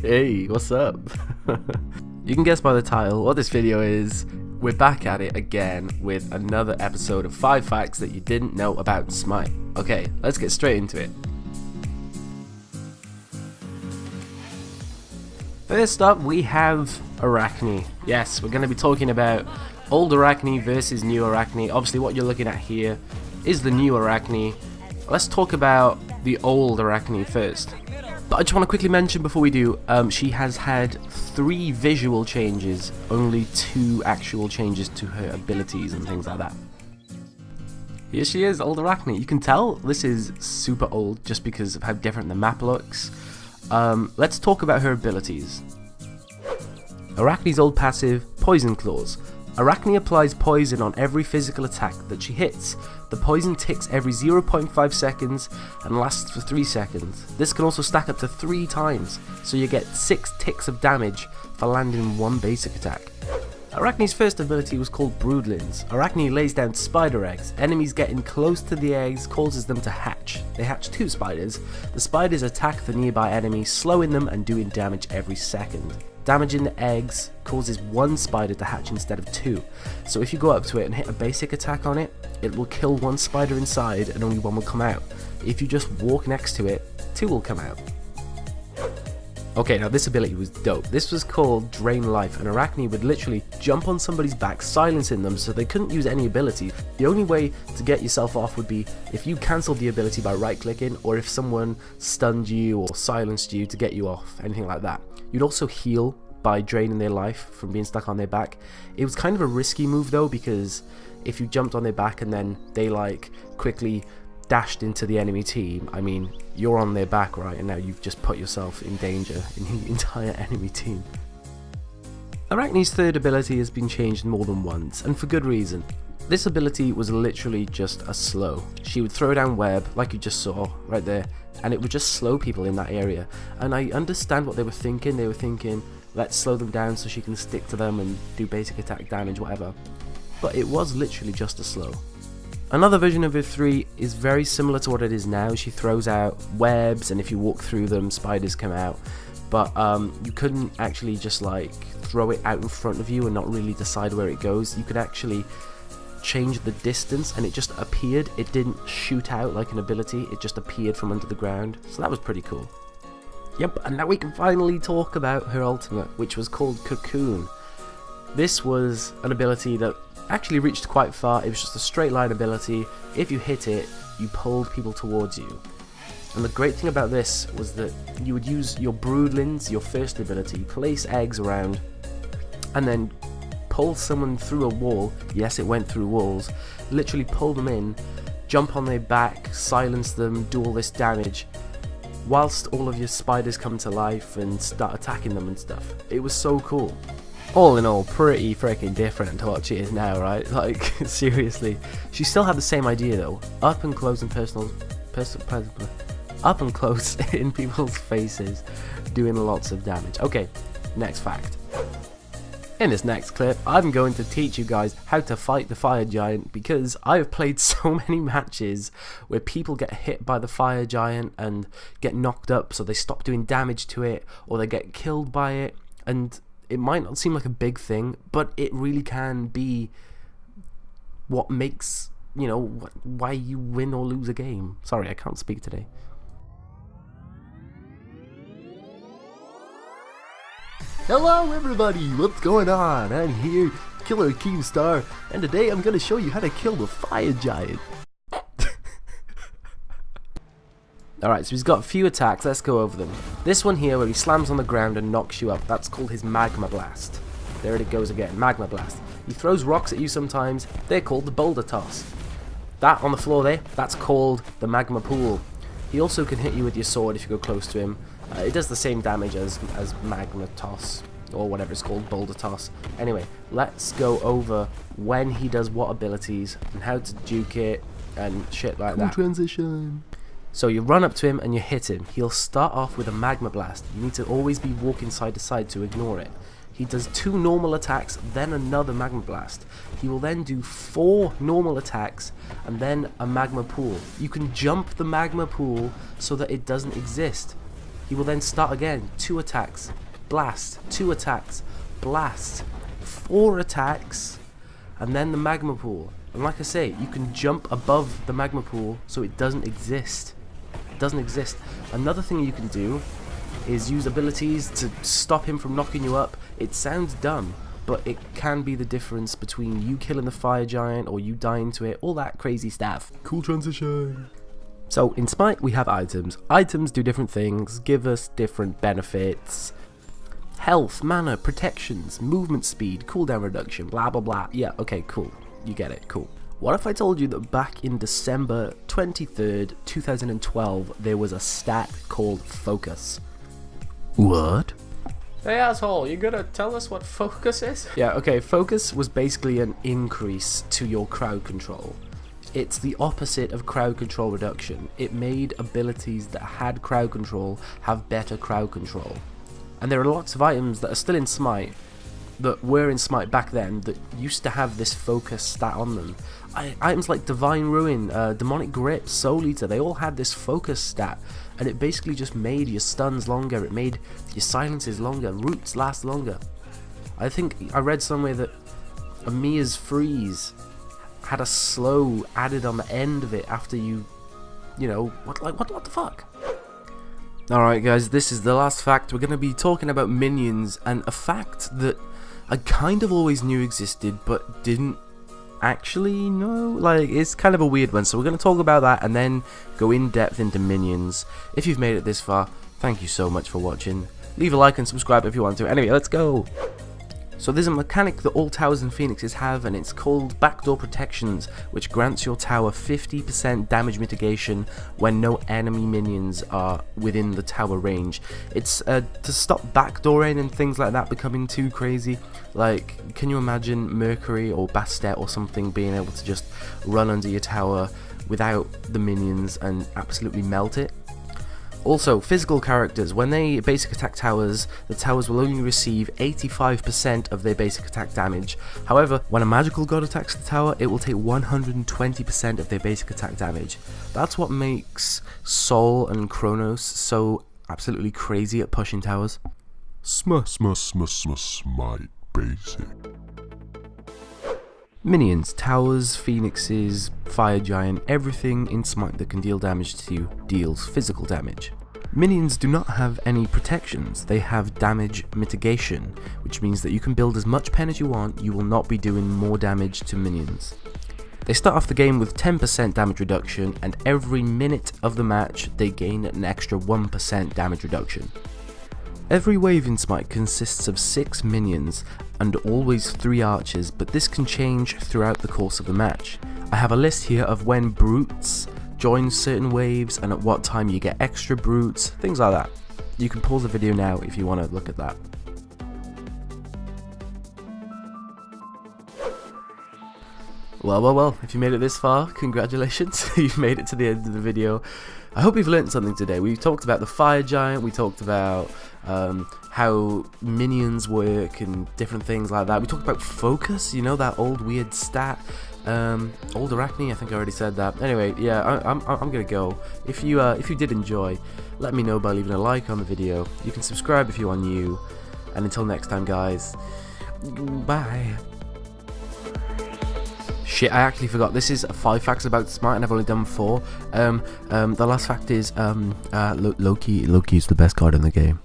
Hey, what's up? You can guess by the title what this video is. We're back at it again with another episode of 5 facts that you didn't know about SMITE. Okay, let's get straight into it. First up, we have Arachne. Yes, we're going to be talking about old Arachne versus new Arachne. Obviously, what you're looking at here is the new Arachne. Let's talk about the old Arachne first. But I just want to quickly mention before we do, she has had 3 visual changes, only 2 actual changes to her abilities and things like that. Here she is, old Arachne. You can tell this is super old just because of how different the map looks. Let's talk about her abilities. Arachne's old passive, Poison Claws. Arachne applies poison on every physical attack that she hits. The poison ticks every 0.5 seconds and lasts for 3 seconds. This can also stack up to 3 times, so you get 6 ticks of damage for landing 1 basic attack. Arachne's first ability was called Broodlings. Arachne lays down spider eggs. Enemies getting close to the eggs causes them to hatch. They hatch 2 spiders. The spiders attack the nearby enemy, slowing them and doing damage every second. Damaging the eggs causes 1 spider to hatch instead of 2. So if you go up to it and hit a basic attack on it, it will kill 1 spider inside and only 1 will come out. If you just walk next to it, 2 will come out. Okay, now this ability was dope. This was called Drain Life, and Arachne would literally jump on somebody's back, silencing them so they couldn't use any ability. The only way to get yourself off would be if you cancelled the ability by right clicking, or if someone stunned you or silenced you to get you off, anything like that. You'd also heal by draining their life from being stuck on their back. It was kind of a risky move though, because if you jumped on their back and then they like quickly dashed into the enemy team, I mean, you're on their back, right? And now you've just put yourself in danger in the entire enemy team. Arachne's third ability has been changed more than once, and for good reason. This ability was literally just a slow. She would throw down web, like you just saw right there, and it would just slow people in that area. And I understand what they were thinking. They were thinking, let's slow them down so she can stick to them and do basic attack damage, whatever. But it was literally just a slow. Another version of her 3 is very similar to what it is now. She throws out webs, and if you walk through them, spiders come out. But you couldn't actually just like throw it out in front of you and not really decide where it goes. You could actually change the distance and it just appeared. It didn't shoot out like an ability, it just appeared from under the ground. So that was pretty cool. Yep, and now we can finally talk about her ultimate, which was called Cocoon. This was an ability that actually reached quite far. It was just a straight line ability. If you hit it, you pulled people towards you. And the great thing about this was that you would use your broodlings, your first ability, place eggs around, and then pull someone through a wall. Yes, it went through walls. Literally pull them in, jump on their back, silence them, do all this damage, whilst all of your spiders come to life and start attacking them and stuff. It was so cool. All in all, pretty freaking different to what she is now, right? Like, seriously. She still had the same idea though. Up and close and up and close in people's faces, doing lots of damage. Okay, next fact. In this next clip, I'm going to teach you guys how to fight the fire giant, because I've played so many matches where people get hit by the fire giant and get knocked up so they stop doing damage to it, or they get killed by it, and it might not seem like a big thing, but it really can be what makes, you know, why you win or lose a game. Sorry, I can't speak today. Hello everybody, what's going on? I'm here, Killer Keemstar, and today I'm going to show you how to kill the fire giant. Alright, so he's got a few attacks, let's go over them. This one here where he slams on the ground and knocks you up, that's called his Magma Blast. There it goes again, Magma Blast. He throws rocks at you sometimes, they're called the Boulder Toss. That on the floor there, that's called the Magma Pool. He also can hit you with your sword if you go close to him. It does the same damage as Magma Toss, or whatever it's called, Boulder Toss. Anyway, let's go over when he does what abilities, and how to juke it, and shit like that. Transition. So you run up to him and you hit him. He'll start off with a Magma Blast. You need to always be walking side to side to ignore it. He does 2 normal attacks, then another Magma Blast. He will then do 4 normal attacks, and then a Magma Pool. You can jump the Magma Pool so that it doesn't exist. he will then start again. 2 attacks, blast, 2 attacks, blast, 4 attacks, and then the magma pool. And like I say, you can jump above the magma pool so it doesn't exist. It doesn't exist. Another thing you can do is use abilities to stop him from knocking you up. It sounds dumb, but it can be the difference between you killing the fire giant or you dying to it, all that crazy stuff. Cool transition. So in Smite we have items. Items do different things, give us different benefits. Health, mana, protections, movement speed, cooldown reduction, blah blah blah. Yeah, okay, cool. You get it, cool. What if I told you that back in December 23rd, 2012, there was a stat called Focus? What? Hey asshole, you gonna tell us what Focus is? Yeah, okay, Focus was basically an increase to your crowd control. It's the opposite of crowd control reduction. It made abilities that had crowd control have better crowd control. And there are lots of items that are still in Smite, that were in Smite back then, that used to have this Focus stat on them. Items like Divine Ruin, Demonic Grip, Soul Eater, they all had this Focus stat, and it basically just made your stuns longer, it made your silences longer, roots last longer. I think I read somewhere that Amiya's Freeze had a slow added on the end of it after you know, what the fuck? Alright guys, this is the last fact. We're going to be talking about minions, and a fact that I kind of always knew existed but didn't actually know. Like, it's kind of a weird one, so we're going to talk about that and then go in depth into minions. If you've made it this far, thank you so much for watching. Leave a like and subscribe if you want to. Anyway, let's go. So there's a mechanic that all towers and phoenixes have, and it's called backdoor protections, which grants your tower 50% damage mitigation when no enemy minions are within the tower range. It's to stop backdooring and things like that becoming too crazy. Like, can you imagine Mercury or Bastet or something being able to just run under your tower without the minions and absolutely melt it? Also, physical characters, when they basic attack towers, the towers will only receive 85% of their basic attack damage. However, when a magical god attacks the tower, it will take 120% of their basic attack damage. That's what makes Sol and Kronos so absolutely crazy at pushing towers. Smite basic. Minions, towers, phoenixes, fire giant, everything in Smite that can deal damage to you deals physical damage. Minions do not have any protections, they have damage mitigation, which means that you can build as much pen as you want, you will not be doing more damage to minions. They start off the game with 10% damage reduction, and every minute of the match they gain an extra 1% damage reduction. Every wave in Smite consists of 6 minions and always 3 archers, but this can change throughout the course of the match. I have a list here of when brutes join certain waves and at what time you get extra brutes, things like that. You can pause the video now if you want to look at that. Well, if you made it this far, congratulations, you've made it to the end of the video. I hope you've learned something today. We talked about the fire giant, we talked about how minions work and different things like that. We talked about focus, you know, that old weird stat. Old Arachne, I think I already said that. Anyway, yeah, I'm gonna go. If you did enjoy, let me know by leaving a like on the video. You can subscribe if you are new. And until next time, guys, bye. Shit, I actually forgot. This is 5 facts about Smite, and I've only done 4. The last fact is Loki is the best card in the game.